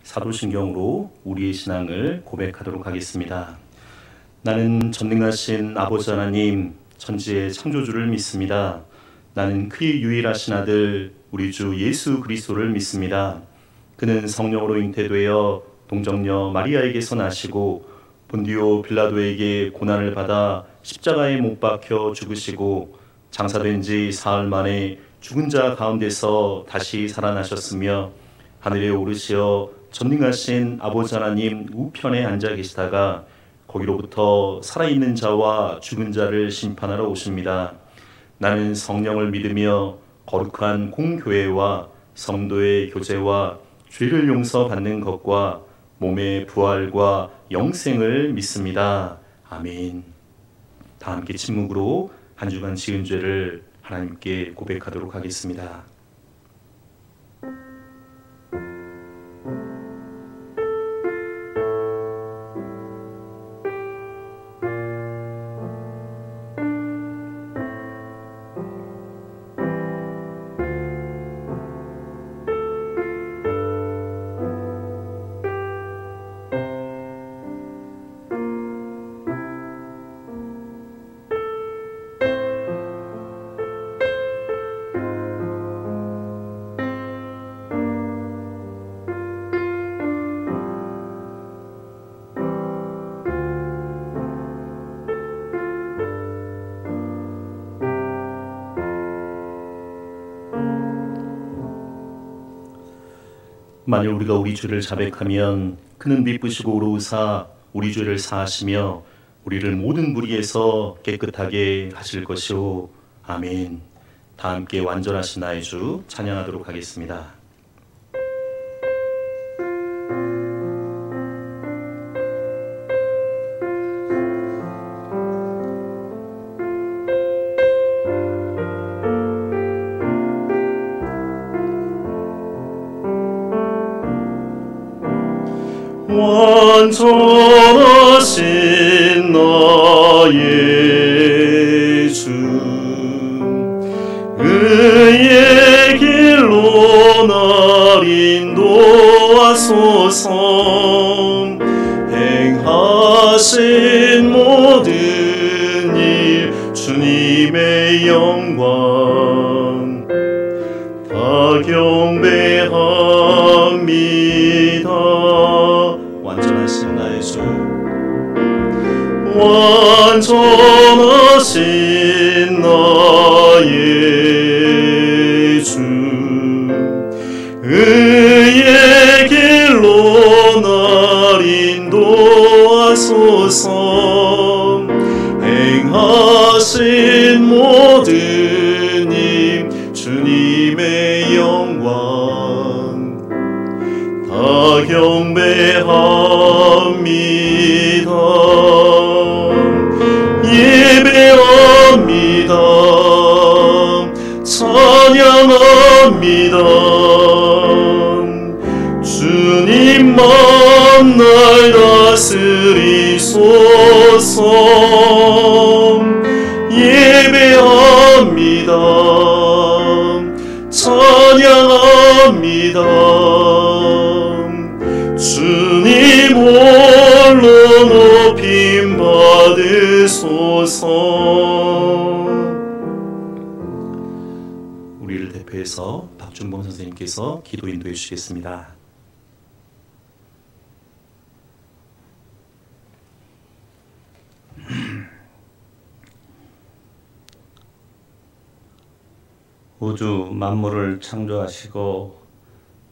사도신경으로 우리의 신앙을 고백하도록 하겠습니다. 나는 전능하신 아버지 하나님, 천지의 창조주를 믿습니다. 나는 그의 유일하신 아들 우리 주 예수 그리스도를 믿습니다. 그는 성령으로 잉태되어 동정녀 마리아에게서 나시고 본디오 빌라도에게 고난을 받아 십자가에 못 박혀 죽으시고 장사된 지 사흘 만에 죽은 자 가운데서 다시 살아나셨으며 하늘에 오르시어 전능하신 아버지 하나님 우편에 앉아 계시다가 거기로부터 살아있는 자와 죽은 자를 심판하러 오십니다. 나는 성령을 믿으며 거룩한 공교회와 성도의 교제와 죄를 용서받는 것과 몸의 부활과 영생을 믿습니다. 아멘. 다 함께 침묵으로 한 주간 지은 죄를 하나님께 고백하도록 하겠습니다. 만일 우리가 우리 죄를 자백하면 그는 미쁘시고 의로우사 우리 죄를 사하시며 우리를 모든 불의에서 깨끗하게 하실 것이오. 아멘. 다 함께 완전하신 나의 주 찬양하도록 하겠습니다. 완전하신 나의 주 의의 길로 날 인도하소서. 행하신 모든 일 주님의 영광 다 경배합니다. 완전하신 나의 주 완전하신 나의 주 의의 길로 날 인도하소서. 행하신 모든 일 주님의 영광 다 경배합니다. 예배합니다. 찬양합니다. 주님만 날 다스리소서. 예배합니다. 찬양합니다. 주님 홀로 높임 받으소서. 우리를 대표해서 박준범 선생님께서 기도 인도해 주시겠습니다. 우주 만물을 창조하시고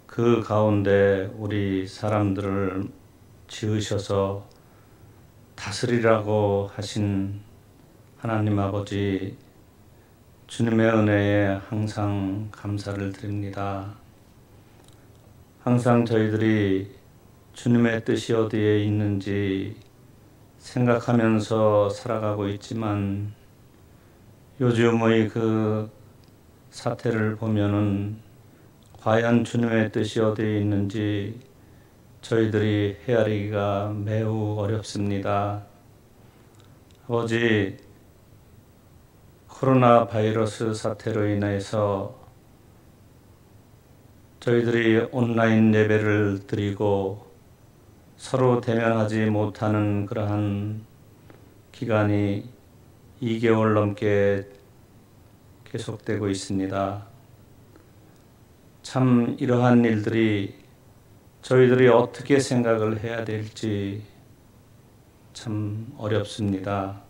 그 가운데 우리 사람들을 지으셔서 다스리라고 하신 하나님 아버지, 주님의 은혜에 항상 감사를 드립니다. 항상 저희들이 주님의 뜻이 어디에 있는지 생각하면서 살아가고 있지만 요즘의 그 사태를 보면은 과연 주님의 뜻이 어디에 있는지 저희들이 헤아리기가 매우 어렵습니다. 아버지, 코로나 바이러스 사태로 인해서 저희들이 온라인 예배를 드리고 서로 대면하지 못하는 그러한 기간이 2개월 넘게 계속되고 있습니다. 참 이러한 일들이 저희들이 어떻게 생각을 해야 될지 참 어렵습니다.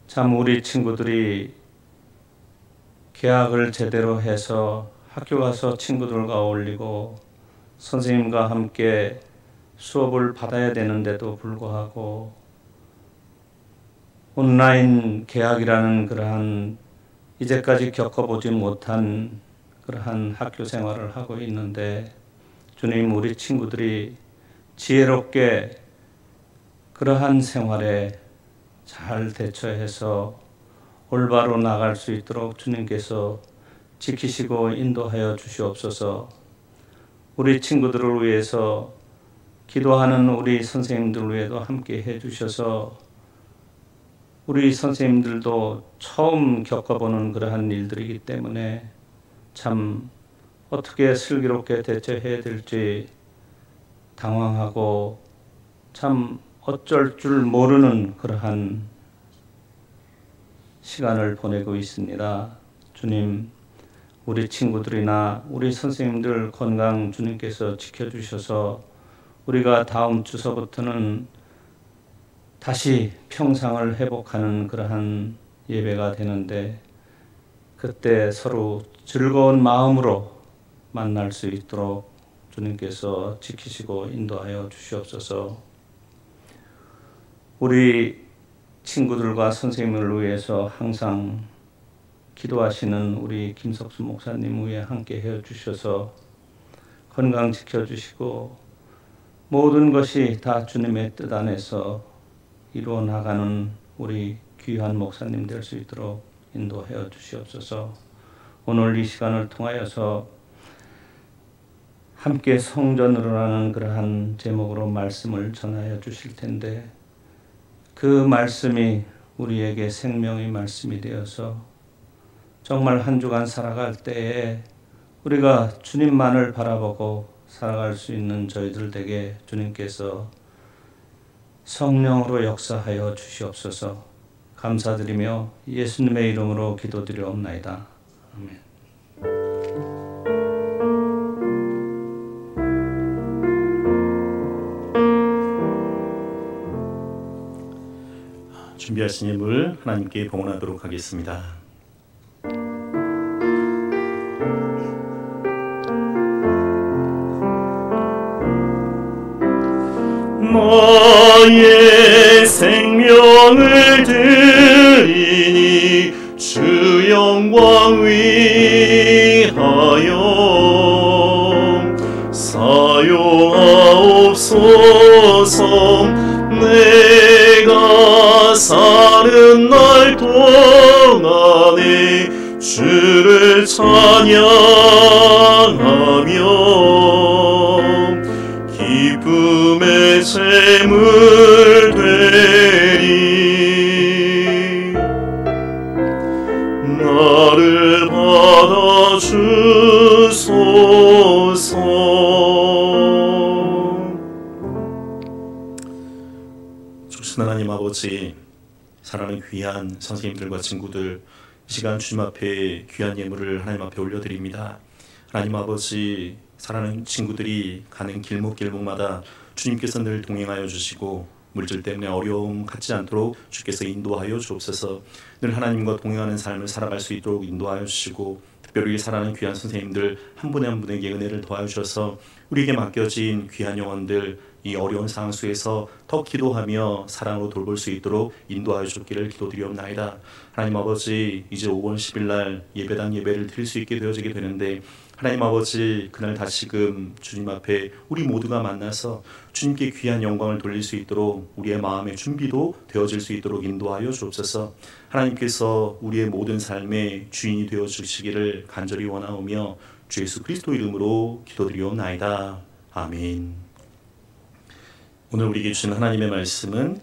참 우리 친구들이 개학을 제대로 해서 학교 가서 친구들과 어울리고 선생님과 함께 수업을 받아야 되는데도 불구하고 온라인 개학이라는 그러한 이제까지 겪어보지 못한 그러한 학교 생활을 하고 있는데, 주님, 우리 친구들이 지혜롭게 그러한 생활에 잘 대처해서 올바로 나갈 수 있도록 주님께서 지키시고 인도하여 주시옵소서. 우리 친구들을 위해서 기도하는 우리 선생님들 위에도 함께 해주셔서 우리 선생님들도 처음 겪어보는 그러한 일들이기 때문에 참 어떻게 슬기롭게 대처해야 될지 당황하고 참 어쩔 줄 모르는 그러한 시간을 보내고 있습니다. 주님, 우리 친구들이나 우리 선생님들 건강 주님께서 지켜주셔서 우리가 다음 주서부터는 다시 평상을 회복하는 그러한 예배가 되는데, 그때 서로 즐거운 마음으로 만날 수 있도록 주님께서 지키시고 인도하여 주시옵소서. 우리 친구들과 선생님을 위해서 항상 기도하시는 우리 김석수 목사님 위에 함께 해주셔서 건강 지켜주시고 모든 것이 다 주님의 뜻 안에서 이루어 나가는 우리 귀한 목사님 될 수 있도록 인도하여 주시옵소서. 오늘 이 시간을 통하여서 함께 성전으로라는 그러한 제목으로 말씀을 전하여 주실 텐데, 그 말씀이 우리에게 생명의 말씀이 되어서 정말 한 주간 살아갈 때에 우리가 주님만을 바라보고 살아갈 수 있는 저희들 에게 주님께서 성령으로 역사하여 주시옵소서. 감사드리며 예수님의 이름으로 기도드리옵나이다. 아멘. 준비하신 예물 하나님께 봉헌하도록 하겠습니다. 나의 생명을 드리니 주 영광 위하여 사용하옵소서. 내가 사는 날 동안에 주를 찬양하며 기쁨의 제물 되리. 나를 받아주소서. 주신 하나님 아버지, 사랑하는 귀한 선생님들과 친구들, 이 시간 주님 앞에 귀한 예물을 하나님 앞에 올려드립니다. 하나님 아버지, 사랑하는 친구들이 가는 길목길목마다 주님께서 늘 동행하여 주시고 물질 때문에 어려움 갖지 않도록 주께서 인도하여 주옵소서. 늘 하나님과 동행하는 삶을 살아갈 수 있도록 인도하여 주시고, 특별히 사랑하는 귀한 선생님들 한 분에 한 분에게 은혜를 더하여 주셔서 우리에게 맡겨진 귀한 영혼들 이 어려운 상황 속에서 더 기도하며 사랑으로 돌볼 수 있도록 인도하여 주기를 기도드리옵나이다. 하나님 아버지, 이제 5월 10일 날 예배당 예배를 드릴 수 있게 되어지게 되는데, 하나님 아버지, 그날 다시금 주님 앞에 우리 모두가 만나서 주님께 귀한 영광을 돌릴 수 있도록 우리의 마음의 준비도 되어질 수 있도록 인도하여 주옵소서. 하나님께서 우리의 모든 삶의 주인이 되어 주시기를 간절히 원하오며 주 예수 그리스도 이름으로 기도드리옵나이다. 아멘. 오늘 우리에게 주신 하나님의 말씀은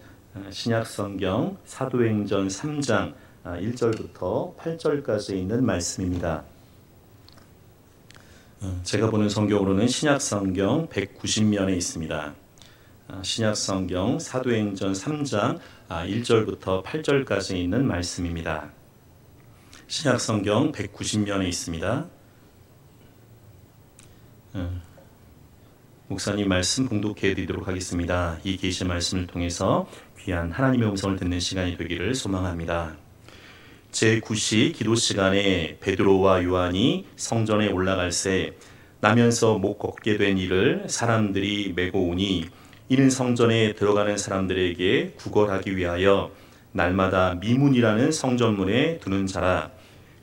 신약성경 사도행전 3장 1절부터 8절까지 있는 말씀입니다. 제가 보는 성경으로는 신약 성경 190면에 있습니다. 신약 성경 사도행전 3장 1절부터 8절까지 있는 말씀입니다. 신약 성경 190면에 있습니다. 목사님 말씀 봉독해 드리도록 하겠습니다. 이 계시 말씀을 통해서 귀한 하나님의 음성을 듣는 시간이 되기를 소망합니다. 제9시 기도 시간에 베드로와 요한이 성전에 올라갈새 나면서 못 걷게 된 이를 사람들이 메고 오니 이는 성전에 들어가는 사람들에게 구걸하기 위하여 날마다 미문이라는 성전문에 두는 자라.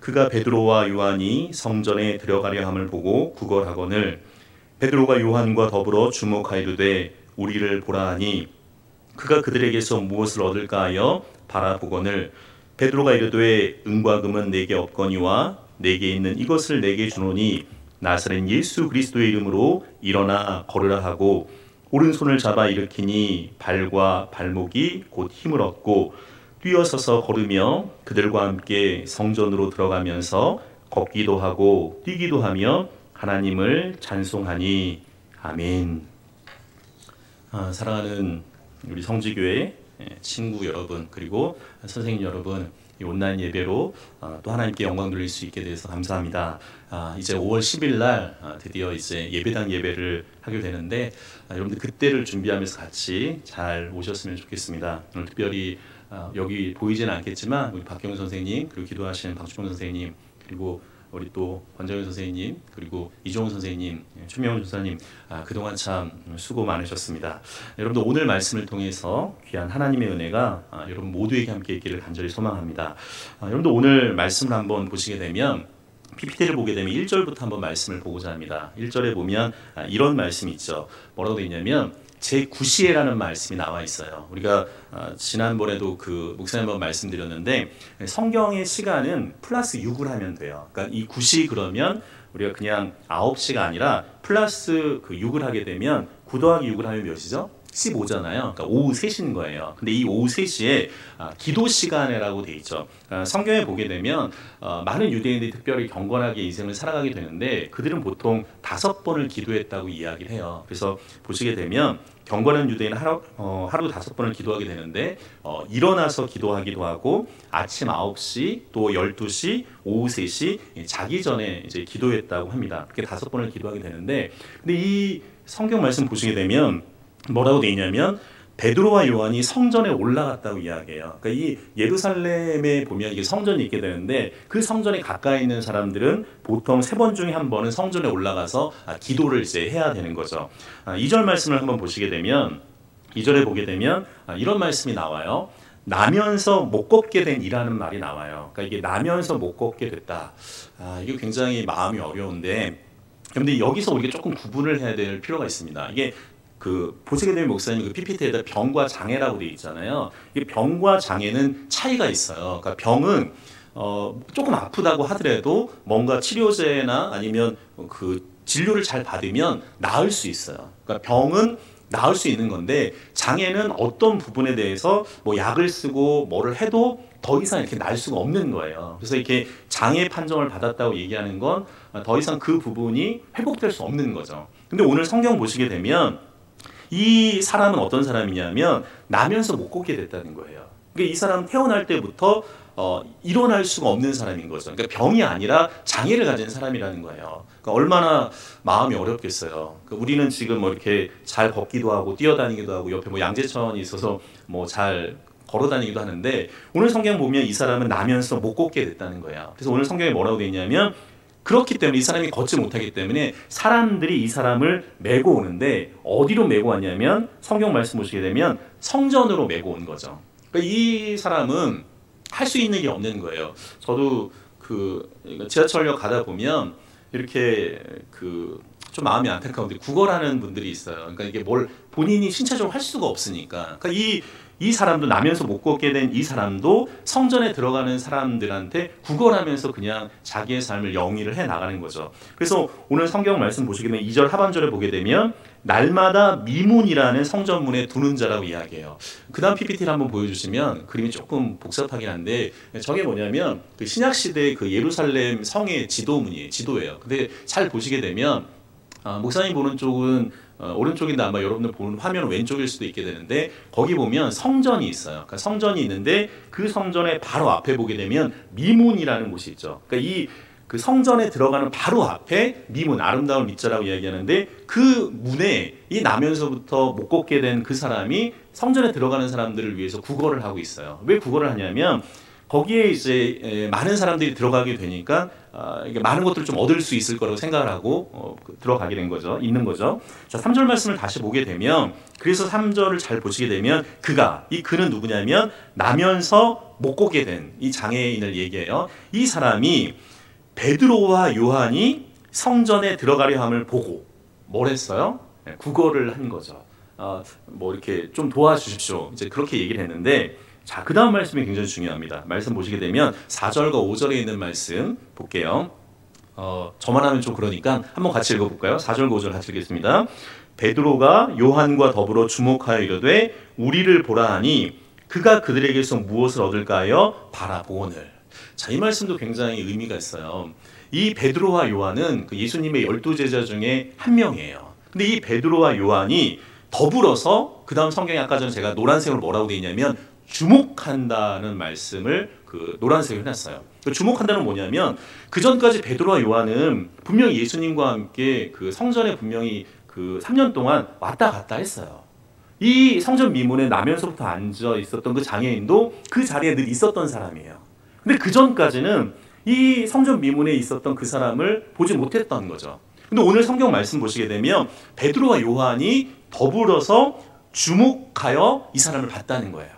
그가 베드로와 요한이 성전에 들어가려 함을 보고 구걸하거늘 베드로가 요한과 더불어 주목하이르되 우리를 보라 하니 그가 그들에게서 무엇을 얻을까 하여 바라보거늘 베드로가 이르되 은과 금은 내게 없거니와 내게 있는 이것을 내게 주노니 나사렛 예수 그리스도의 이름으로 일어나 걸으라 하고 오른손을 잡아 일으키니 발과 발목이 곧 힘을 얻고 뛰어서서 걸으며 그들과 함께 성전으로 들어가면서 걷기도 하고 뛰기도 하며 하나님을 찬송하니 아멘. 사랑하는 우리 성지교회 친구 여러분 그리고 선생님 여러분, 이 온라인 예배로 또 하나님께 영광 돌릴 수 있게 돼서 감사합니다. 이제 5월 10일 날 드디어 이제 예배당 예배를 하게 되는데 여러분들 그때를 준비하면서 같이 잘 오셨으면 좋겠습니다. 오늘 특별히 여기 보이지는 않겠지만 우리 박경훈 선생님 그리고 기도하시는 박주봉 선생님 그리고 우리 또 권정현 선생님 그리고 이종훈 선생님, 최명훈 조사님 그동안 참 수고 많으셨습니다. 여러분들 오늘 말씀을 통해서 귀한 하나님의 은혜가 여러분 모두에게 함께 있기를 간절히 소망합니다. 여러분들 오늘 말씀을 한번 보시게 되면 PPT를 보게 되면 1절부터 한번 말씀을 보고자 합니다. 1절에 보면 이런 말씀이 있죠. 뭐라고 되어 있냐면 제9시에라는 말씀이 나와 있어요. 우리가 지난번에도 그 목사님 한번 말씀드렸는데 성경의 시간은 플러스 6을 하면 돼요. 그러니까 이 9시 그러면 우리가 그냥 9시가 아니라 플러스 그 6을 하게 되면 9 더하기 6을 하면 몇이죠? 15잖아요. 그러니까 오후 3시인 거예요. 근데 이 오후 3시에 기도 시간이라고 돼 있죠. 성경에 보게 되면 많은 유대인들이 특별히 경건하게 인생을 살아가게 되는데 그들은 보통 5번을 기도했다고 이야기를 해요. 그래서 보시게 되면 경건한 유대인은 하루 5번을 기도하게 되는데 일어나서 기도하기도 하고 아침 9시 또 12시 오후 3시 자기 전에 이제 기도했다고 합니다. 그렇게 5번을 기도하게 되는데 근데 이 성경 말씀 보시게 되면 뭐라고 되어 있냐면 베드로와 요한이 성전에 올라갔다고 이야기해요. 그러니까 이 예루살렘에 보면 이게 성전이 있게 되는데 그 성전에 가까이 있는 사람들은 보통 3번 중에 한 번은 성전에 올라가서 기도를 이제 해야 되는 거죠. 2절 말씀을 한번 보시게 되면 2절에 보게 되면 이런 말씀이 나와요. 나면서 못 걷게 된 이라는 말이 나와요. 그러니까 이게 나면서 못 걷게 됐다. 이게 굉장히 마음이 어려운데 근데 여기서 우리가 조금 구분을 해야 될 필요가 있습니다. 이게 그 보시게 되면 목사님 그 PPT에다 병과 장애라고 되어 있잖아요. 이 병과 장애는 차이가 있어요. 그러니까 병은 조금 아프다고 하더라도 뭔가 치료제나 아니면 그 진료를 잘 받으면 나을 수 있어요. 그러니까 병은 나을 수 있는 건데 장애는 어떤 부분에 대해서 뭐 약을 쓰고 뭐를 해도 더 이상 이렇게 날 수가 없는 거예요. 그래서 이렇게 장애 판정을 받았다고 얘기하는 건 더 이상 그 부분이 회복될 수 없는 거죠. 근데 오늘 성경 보시게 되면 이 사람은 어떤 사람이냐면 나면서 못 걷게 됐다는 거예요. 그러니까 이 사람 태어날 때부터 일어날 수가 없는 사람인 거죠. 그러니까 병이 아니라 장애를 가진 사람이라는 거예요. 그러니까 얼마나 마음이 어렵겠어요. 그러니까 우리는 지금 뭐 이렇게 잘 걷기도 하고 뛰어다니기도 하고 옆에 뭐 양재천이 있어서 뭐 잘 걸어다니기도 하는데 오늘 성경 보면 이 사람은 나면서 못 걷게 됐다는 거예요. 그래서 오늘 성경에 뭐라고 되어 있냐면 그렇기 때문에 이 사람이 걷지 못하기 때문에 사람들이 이 사람을 메고 오는데 어디로 메고 왔냐면 성경 말씀 보시게 되면 성전으로 메고 온 거죠. 그러니까 이 사람은 할 수 있는 게 없는 거예요. 저도 그 지하철역 가다 보면 이렇게 그 좀 마음이 안타까운데 구걸하는 분들이 있어요. 그러니까 이게 뭘 본인이 신체적으로 할 수가 없으니까. 그러니까 이 사람도 나면서 못 걷게 된 이 사람도 성전에 들어가는 사람들한테 구걸하면서 그냥 자기의 삶을 영위를 해 나가는 거죠. 그래서 오늘 성경 말씀 보시게 되면 2절 하반절에 보게 되면 날마다 미문이라는 성전문에 두는 자라고 이야기해요. 그 다음 PPT를 한번 보여주시면 그림이 조금 복잡하긴 한데, 저게 뭐냐면 그 신약시대의 그 예루살렘 성의 지도예요. 근데 잘 보시게 되면 목사님 보는 쪽은 오른쪽인데 아마 여러분들 보는 화면 왼쪽일 수도 있게 되는데, 거기 보면 성전이 있어요. 그러니까 성전이 있는데 그 성전의 바로 앞에 보게 되면 미문이라는 곳이 있죠. 그러니까 그 성전에 들어가는 바로 앞에 미문, 아름다운 미자라고 이야기하는데, 그 문에 이 나면서부터 못 걷게 된 그 사람이 성전에 들어가는 사람들을 위해서 구걸을 하고 있어요. 왜 구걸을 하냐면 거기에 이제 많은 사람들이 들어가게 되니까 이게 많은 것들을 좀 얻을 수 있을 거라고 생각을 하고 들어가게 된 거죠. 있는 거죠. 자, 3절 말씀을 다시 보게 되면, 그래서 3절을 잘 보시게 되면 이 그는 누구냐면 나면서 못 걷게 된 이 장애인을 얘기해요. 이 사람이 베드로와 요한이 성전에 들어가려 함을 보고 뭘 했어요? 구걸을 한 거죠. 뭐 이렇게 좀 도와주십시오. 이제 그렇게 얘기를 했는데, 자, 그 다음 말씀이 굉장히 중요합니다. 말씀 보시게 되면 4절과 5절에 있는 말씀 볼게요. 저만 하면 좀 그러니까 한번 같이 읽어볼까요? 4절과 5절 같이 읽겠습니다. 베드로가 요한과 더불어 주목하여 이르되 우리를 보라 하니 그가 그들에게서 무엇을 얻을까 하여 바라보오늘. 자, 이 말씀도 굉장히 의미가 있어요. 이 베드로와 요한은 그 예수님의 12제자 중에 한 명이에요. 근데 이 베드로와 요한이 더불어서, 그 다음 성경에 아까 전에 제가 노란색으로 뭐라고 되어 있냐면 주목한다는 말씀을 그 노란색으로 해놨어요. 주목한다는 뭐냐면, 그 전까지 베드로와 요한은 분명히 예수님과 함께 그 성전에 분명히 그 3년 동안 왔다 갔다 했어요. 이 성전 미문에 나면서부터 앉아 있었던 그 장애인도 그 자리에 늘 있었던 사람이에요. 근데 그 전까지는 이 성전 미문에 있었던 그 사람을 보지 못했던 거죠. 근데 오늘 성경 말씀 보시게 되면 베드로와 요한이 더불어서 주목하여 이 사람을 봤다는 거예요.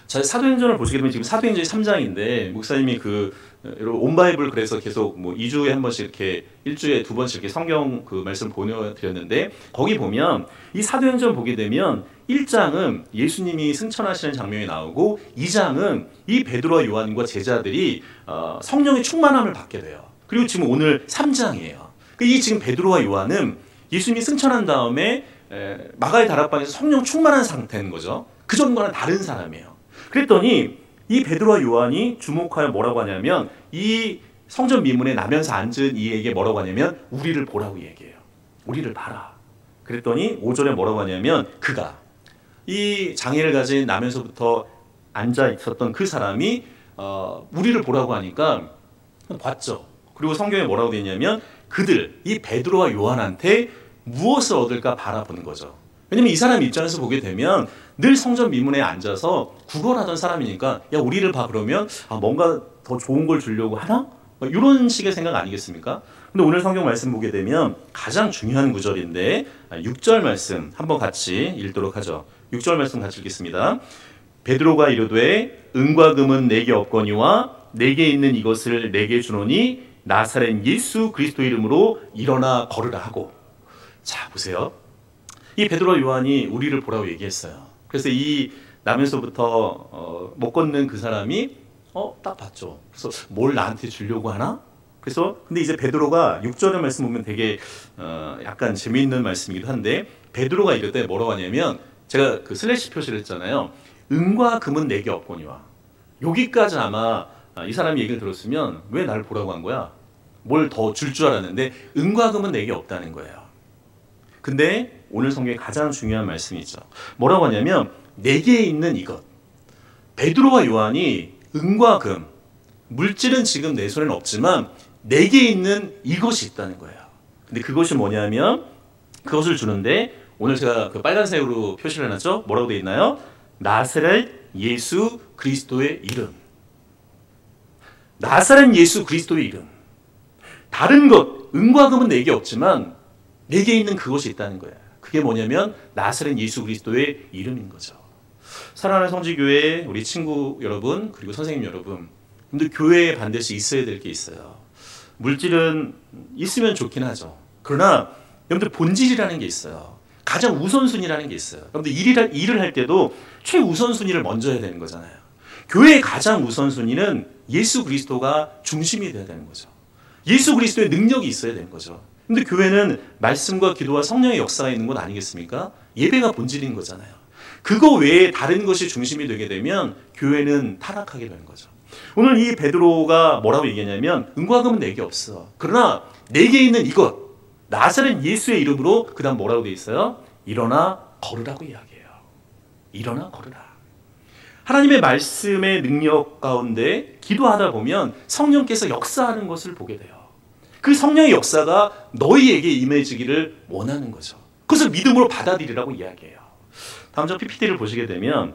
자, 사도행전을 보시게 되면 지금 사도행전이 3장인데, 목사님이 여러분 온바이블 그래서 계속 뭐 2주에 한 번씩 이렇게, 일주에 2번씩 이렇게 성경 그 말씀 보내드렸는데, 거기 보면 이 사도행전 보게 되면 1장은 예수님이 승천하시는 장면이 나오고, 2장은 이 베드로와 요한과 제자들이 성령의 충만함을 받게 돼요. 그리고 지금 오늘 3장이에요. 이 지금 베드로와 요한은 예수님이 승천한 다음에 마가의 다락방에서 성령 충만한 상태인 거죠. 그 전과는 다른 사람이에요. 그랬더니 이 베드로와 요한이 주목하여 뭐라고 하냐면, 이 성전 미문에 나면서 앉은 이에게 뭐라고 하냐면 우리를 보라고 얘기해요. 우리를 봐라. 그랬더니 5절에 뭐라고 하냐면, 그가, 이 장애를 가진 나면서부터 앉아 있었던 그 사람이 우리를 보라고 하니까 봤죠. 그리고 성경에 뭐라고 되어 있냐면 그들, 이 베드로와 요한한테 무엇을 얻을까 바라보는 거죠. 왜냐면 이 사람 입장에서 보게 되면 늘 성전 미문에 앉아서 구걸하던 사람이니까, 야, 우리를 봐, 그러면 뭔가 더 좋은 걸 주려고 하나? 이런 식의 생각 아니겠습니까? 근데 오늘 성경 말씀 보게 되면 가장 중요한 구절인데, 6절 말씀 한번 같이 읽도록 하죠. 6절 말씀 같이 읽겠습니다. 베드로가 이르되 은과 금은 내게 없거니와 내게 있는 이것을 내게 주노니 나사렛 예수 그리스도 이름으로 일어나 걸으라 하고. 자, 보세요. 이 베드로와 요한이 우리를 보라고 얘기했어요. 그래서 이 나면서부터 못 걷는 그 사람이 딱 봤죠. 그래서 뭘 나한테 주려고 하나? 그래서 근데 이제 베드로가 6절의 말씀 보면 되게 약간 재미있는 말씀이기도 한데, 베드로가 이럴 때 뭐라고 하냐면, 제가 그 슬래시 표시를 했잖아요. 은과 금은 내게 없거니와. 여기까지 아마 이 사람이 얘기를 들었으면 왜 나를 보라고 한 거야? 뭘 더 줄 줄 알았는데 은과 금은 내게 없다는 거예요. 근데 오늘 성경에 가장 중요한 말씀이 있죠. 뭐라고 하냐면 내게 있는 이것. 베드로와 요한이 은과 금, 물질은 지금 내 손에는 없지만 내게 있는 이것이 있다는 거예요. 근데 그것이 뭐냐면, 그것을 주는데 오늘 제가 그 빨간색으로 표시를 해놨죠. 뭐라고 되어 있나요? 나사렛 예수 그리스도의 이름. 나사렛 예수 그리스도의 이름. 다른 것, 은과 금은 내게 없지만 내게 있는 그것이 있다는 거예요. 그게 뭐냐면 나사렛 예수 그리스도의 이름인 거죠. 사랑하는 성지교회 우리 친구 여러분, 그리고 선생님 여러분, 근데 교회에 반드시 있어야 될 게 있어요. 물질은 있으면 좋긴 하죠. 그러나 여러분들 본질이라는 게 있어요. 가장 우선순위라는 게 있어요. 여러분들 일을 할 때도 최우선순위를 먼저 해야 되는 거잖아요. 교회의 가장 우선순위는 예수 그리스도가 중심이 되어야 되는 거죠. 예수 그리스도의 능력이 있어야 되는 거죠. 근데 교회는 말씀과 기도와 성령의 역사가 있는 것 아니겠습니까? 예배가 본질인 거잖아요. 그거 외에 다른 것이 중심이 되게 되면 교회는 타락하게 되는 거죠. 오늘 이 베드로가 뭐라고 얘기하냐면 은과 금은 내게 없어. 그러나 내게 있는 이것 나사렛 예수의 이름으로 그 다음 뭐라고 돼 있어요? 일어나 걸으라고 이야기해요. 일어나 걸으라. 하나님의 말씀의 능력 가운데 기도하다 보면 성령께서 역사하는 것을 보게 돼요. 그 성령의 역사가 너희에게 임해지기를 원하는 거죠. 그것을 믿음으로 받아들이라고 이야기해요. 다음 장 PPT를 보시게 되면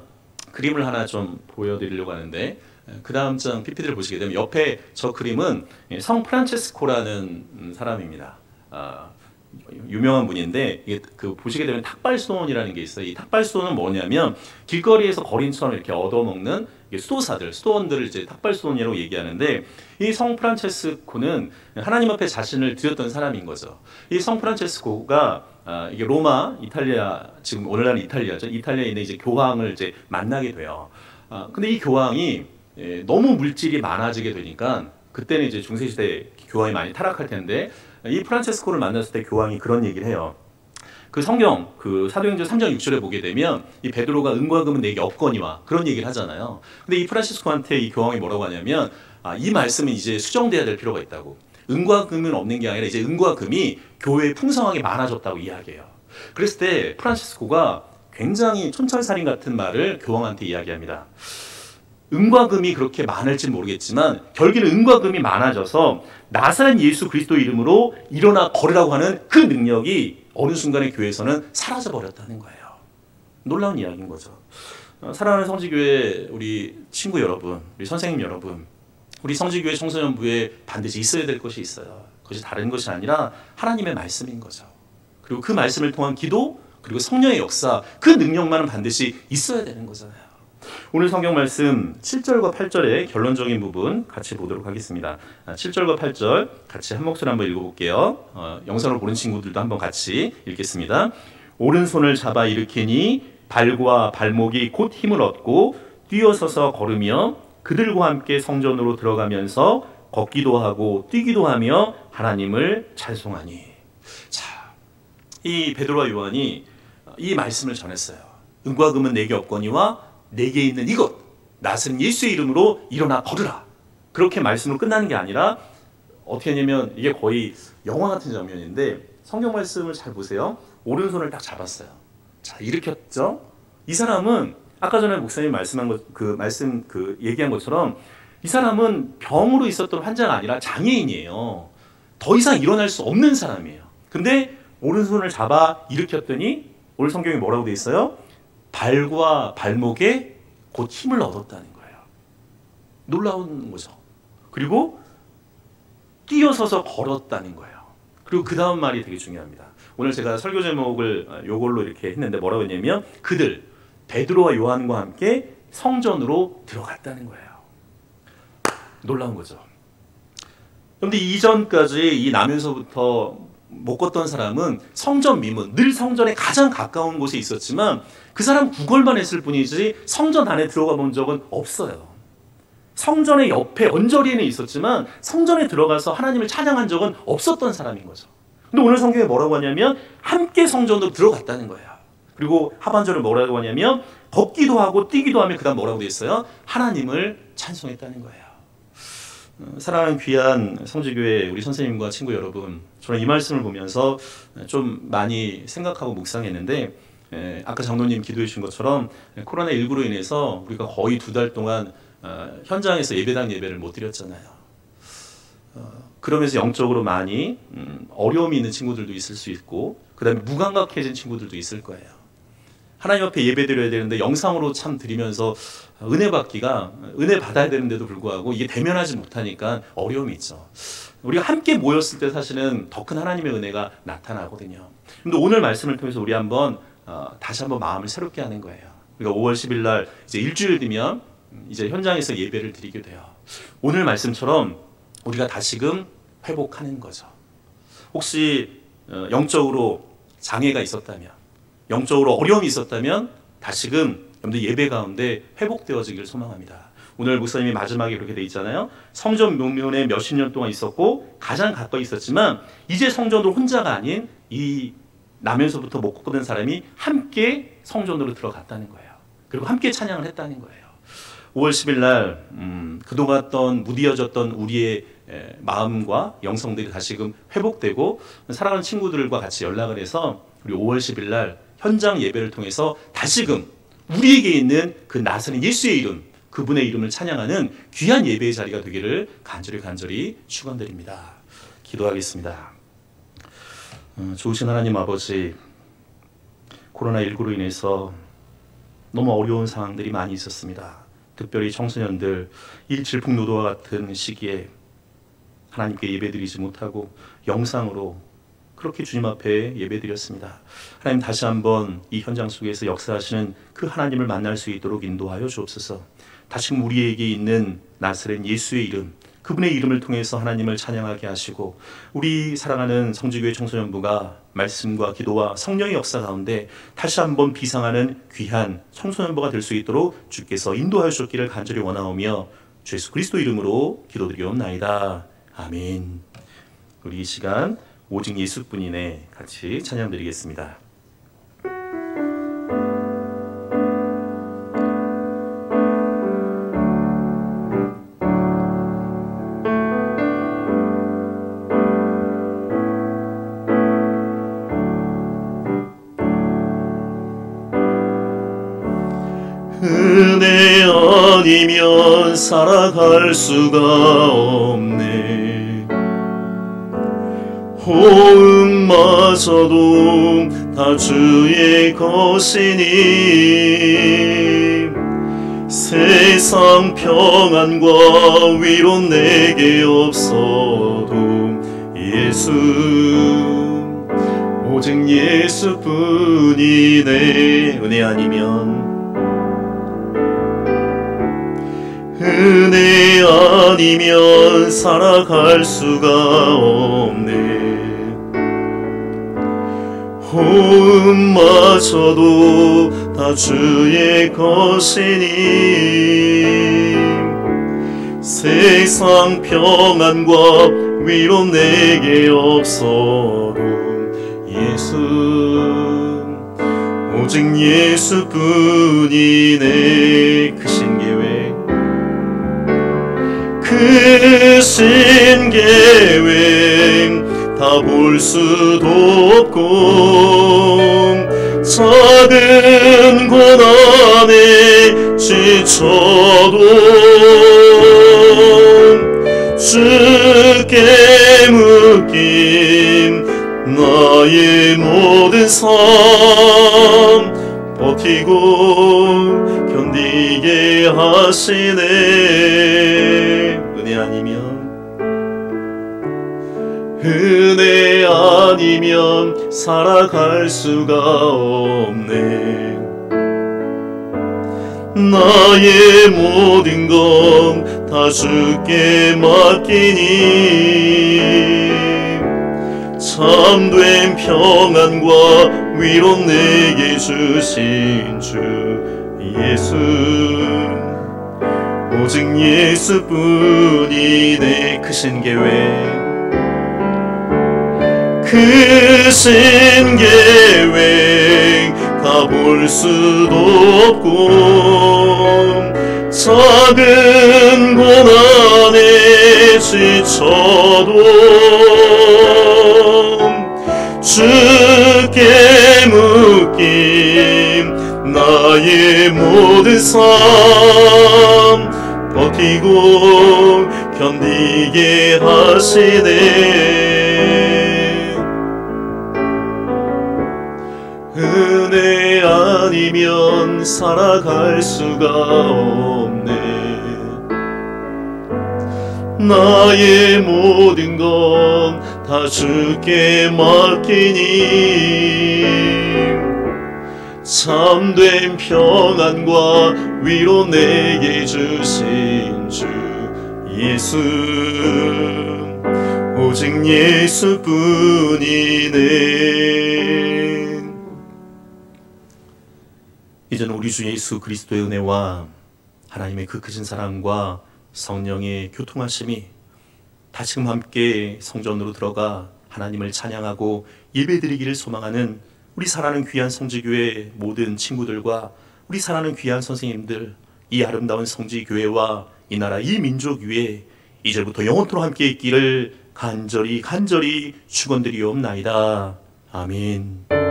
그림을 하나 좀 보여드리려고 하는데 그 다음 장 PPT를 보시게 되면 옆에 저 그림은 성 프란체스코라는 사람입니다. 유명한 분인데 이게 보시게 되면 탁발스톤이라는 게 있어요. 이 탁발스톤은 뭐냐면 길거리에서 거린처럼 이렇게 얻어먹는 수도사들, 수도원들을 이제 탁발스톤이라고 얘기하는데 이 성 프란체스코는 하나님 앞에 자신을 드렸던 사람인 거죠. 이 성 프란체스코가 이게 로마, 이탈리아, 지금 오늘날 이탈리아죠. 이탈리아에 있는 이제 교황을 이제 만나게 돼요. 근데 이 교황이 너무 물질이 많아지게 되니까 그때는 이제 중세시대 교황이 많이 타락할 텐데 이 프란체스코를 만났을 때 교황이 그런 얘기를 해요. 그 성경, 그 사도행전 3장 6절에 보게 되면 이 베드로가 은과 금은 내게 없거니와 그런 얘기를 하잖아요. 근데 이 프란체스코한테 이 교황이 뭐라고 하냐면 이 말씀은 이제 수정돼야 될 필요가 있다고. 은과 금은 없는 게 아니라 이제 은과 금이 교회에 풍성하게 많아졌다고 이야기해요. 그랬을 때 프란체스코가 굉장히 촌철살인 같은 말을 교황한테 이야기합니다. 은과 금이 그렇게 많을지 모르겠지만 결국에는 은과 금이 많아져서 나사렛 예수 그리스도 이름으로 일어나 걸으라고 하는 그 능력이 어느 순간에 교회에서는 사라져버렸다는 거예요. 놀라운 이야기인 거죠. 사랑하는 성지교회 우리 친구 여러분, 우리 선생님 여러분, 우리 성지교회 청소년부에 반드시 있어야 될 것이 있어요. 그것이 다른 것이 아니라 하나님의 말씀인 거죠. 그리고 그 말씀을 통한 기도, 그리고 성령의 역사, 그 능력만은 반드시 있어야 되는 거잖아요. 오늘 성경 말씀 7절과 8절의 결론적인 부분 같이 보도록 하겠습니다. 7절과 8절 같이 한 목소리 한번 읽어볼게요. 영상으로 보는 친구들도 한번 같이 읽겠습니다. 오른손을 잡아 일으키니 발과 발목이 곧 힘을 얻고 뛰어서서 걸으며 그들과 함께 성전으로 들어가면서 걷기도 하고 뛰기도 하며 하나님을 찬송하니. 자, 이 베드로와 요한이 이 말씀을 전했어요. 은과 금은 내게 없거니와 내게 있는 이것 나사렛 예수의 이름으로 일어나 걸으라. 그렇게 말씀으로 끝나는 게 아니라 어떻게 하냐면 이게 거의 영화 같은 장면인데 성경 말씀을 잘 보세요. 오른손을 딱 잡았어요. 자, 일으켰죠. 이 사람은 아까 전에 목사님 말씀한 것 얘기한 것처럼 이 사람은 병으로 있었던 환자가 아니라 장애인이에요. 더 이상 일어날 수 없는 사람이에요. 근데 오른손을 잡아 일으켰더니 오늘 성경에 뭐라고 돼 있어요? 발과 발목에 곧 힘을 얻었다는 거예요. 놀라운 거죠. 그리고 뛰어서서 걸었다는 거예요. 그리고 그 다음 말이 되게 중요합니다. 오늘 제가 설교 제목을 요걸로 이렇게 했는데 뭐라고 했냐면 그들 베드로와 요한과 함께 성전으로 들어갔다는 거예요. 놀라운 거죠. 그런데 이전까지 이 나면서부터 못 걷던 사람은 성전 미문, 늘 성전에 가장 가까운 곳에 있었지만 그 사람 구걸만 했을 뿐이지 성전 안에 들어가 본 적은 없어요. 성전의 옆에 언저리에는 있었지만 성전에 들어가서 하나님을 찬양한 적은 없었던 사람인 거죠. 근데 오늘 성경에 뭐라고 하냐면 함께 성전으로 들어갔다는 거예요. 그리고 하반절을 뭐라고 하냐면 걷기도 하고 뛰기도 하며 그 다음 뭐라고 되어 있어요? 하나님을 찬송했다는 거예요. 사랑하는 귀한 성지교회 우리 선생님과 친구 여러분, 저는 이 말씀을 보면서 좀 많이 생각하고 묵상했는데 아까 장로님 기도해 주신 것처럼 코로나19로 인해서 우리가 거의 2달 동안 현장에서 예배당 예배를 못 드렸잖아요. 그러면서 영적으로 많이 어려움이 있는 친구들도 있을 수 있고 그 다음에 무감각해진 친구들도 있을 거예요. 하나님 앞에 예배 드려야 되는데 영상으로 참 드리면서 은혜 받아야 되는데도 불구하고 이게 대면하지 못하니까 어려움이 있죠. 우리가 함께 모였을 때 사실은 더 큰 하나님의 은혜가 나타나거든요. 근데 오늘 말씀을 통해서 우리 한번 다시 한번 마음을 새롭게 하는 거예요. 우리가 5월 10일 날 이제 일주일 뒤면 이제 현장에서 예배를 드리게 돼요. 오늘 말씀처럼 우리가 다시금 회복하는 거죠. 혹시 영적으로 장애가 있었다면, 영적으로 어려움이 있었다면 다시금 여러분들 예배 가운데 회복되어지기를 소망합니다. 오늘 목사님이 마지막에 그렇게 돼 있잖아요. 성전 묘문에 몇십 년 동안 있었고 가장 가까이 있었지만 이제 성전으로 혼자가 아닌 이 나면서부터 못 걷는 사람이 함께 성전으로 들어갔다는 거예요. 그리고 함께 찬양을 했다는 거예요. 5월 10일 날 그동안 무디어졌던 우리의 마음과 영성들이 다시금 회복되고 사랑하는 친구들과 같이 연락을 해서 우리 5월 10일 날 현장 예배를 통해서 다시금 우리에게 있는 그 나사렛 예수의 이름, 그분의 이름을 찬양하는 귀한 예배의 자리가 되기를 간절히 축원드립니다. 기도하겠습니다. 좋으신 하나님 아버지, 코로나19로 인해서 너무 어려운 상황들이 많이 있었습니다. 특별히 청소년들 일칠북노도와 같은 시기에 하나님께 예배드리지 못하고 영상으로 그렇게 주님 앞에 예배드렸습니다. 하나님, 다시 한번 이 현장 속에서 역사하시는 그 하나님을 만날 수 있도록 인도하여 주옵소서. 다시금 우리에게 있는 나사렛 예수의 이름, 그분의 이름을 통해서 하나님을 찬양하게 하시고 우리 사랑하는 성지교회 청소년부가 말씀과 기도와 성령의 역사 가운데 다시 한번 비상하는 귀한 청소년부가 될 수 있도록 주께서 인도하여 주셨기를 간절히 원하오며 주 예수 그리스도 이름으로 기도드리옵나이다. 아멘. 우리 이 시간 오직 예수뿐이네 같이 찬양드리겠습니다. 은혜 아니면 살아갈 수가 없네. 호흡마저도 다 주의 것이니 세상 평안과 위로 내게 없어도 예수, 오직 예수뿐이네. 은혜 아니면 살아갈 수가 없네. 호흡마저도 다 주의 것이니 세상 평안과 위로 내게 없어도 예수, 오직 예수뿐이네. 크신 계획 다 볼 수도 없고 작은 고난에 지쳐도 주께 묶인 나의 모든 삶 버티고 견디게 하시네. 은혜 아니면 살아갈 수가 없네. 나의 모든 건 다 주께 맡기니 참된 평안과 위로 내게 주신 주 예수, 오직 예수뿐이네. 크신 계획 다 볼 수도 없고 작은 고난에 지쳐도 주께 묶인 나의 모든 삶 버티고 견디게 하시네. 은혜 아니면 살아갈 수가 없네. 나의 모든 건 다 주께 맡기니 참된 평안과 위로 내게 주신 주 예수, 오직 예수뿐이네. 이제는 우리 주 예수 그리스도의 은혜와 하나님의 그 크신 사랑과 성령의 교통하심이 다시금 함께 성전으로 들어가 하나님을 찬양하고 예배드리기를 소망하는 우리 사랑하는 귀한 성지교회 모든 친구들과 우리 사랑하는 귀한 선생님들, 이 아름다운 성지교회와 이 나라 이 민족 위에 이제부터 영원토록 함께 있기를 간절히 축원드리옵나이다. 아멘.